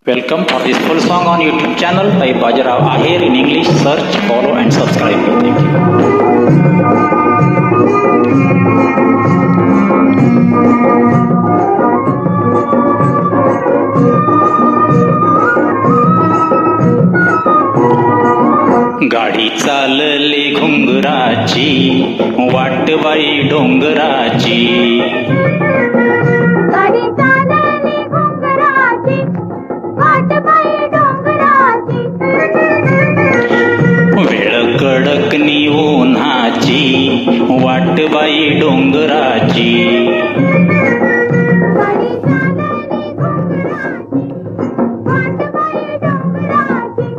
Welcome for this full song on YouTube channel by Bajirao Ahir in English. Search, follow and subscribe. Thank you. गाडी चालली घुंगराची वाट बाई डोंगराची गाडी चालली घुंगराची वाट बाई डोंगराची वेळ कडकनी उन्हाची वाट बाई डोंगराची गाडी चालली घुंगराची वाट बाई डोंगराची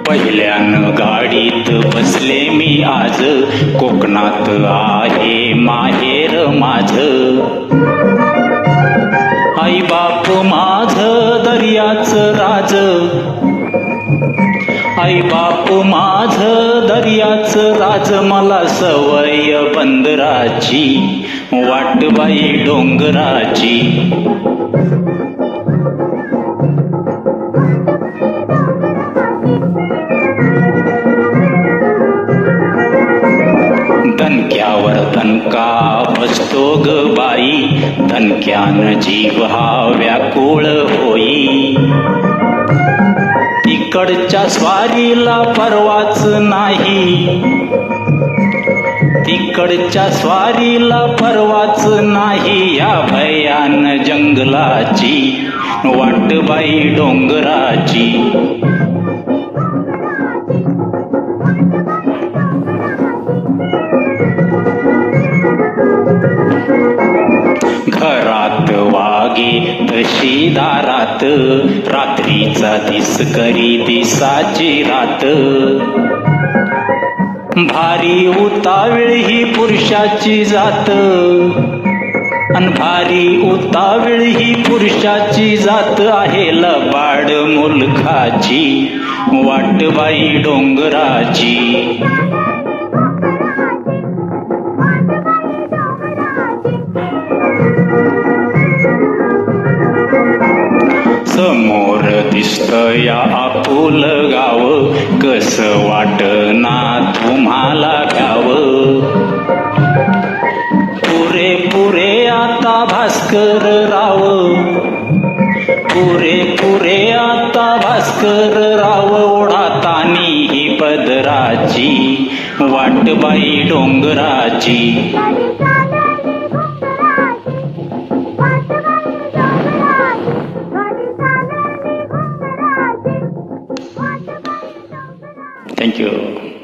पहिल्यानं गाडीत बसले मी आज कोकणात आहे माहेर माझ आई बाप माझ दर्याच राज आई बाप माझ दर्याच राज मला सवय बंदराची वाट बाई डोंगराची दणक्यावर दणका बसतो ग बाई दणक्यान जीव हा व्याकुळ होई तिकडच्या स्वारीला परवाच नाही तिकडच्या स्वारीला परवाच नाही या भयान जंगलाची वाट बाई डोंगराची घरात वागे तशी दारात रात्रीचा दिस करी दिसाची रात भारी उतावीळ ही पुरुषाची जात अन भारी उतावीळ ही पुरुषाची जात आहे लबाड मुलखाची वाट बाई डोंगराची समोर दिसतया आपुल गाव कस वाटना तुम्हाला घ्याव पुरे पुरे आता भास्कर राव पुरे पुरे आता भास्कर राव ओढातानी ही पदराची वाट बाई डोंगराची गाडी चालली घुंगराची वाट बाई डोंगराची Thank you.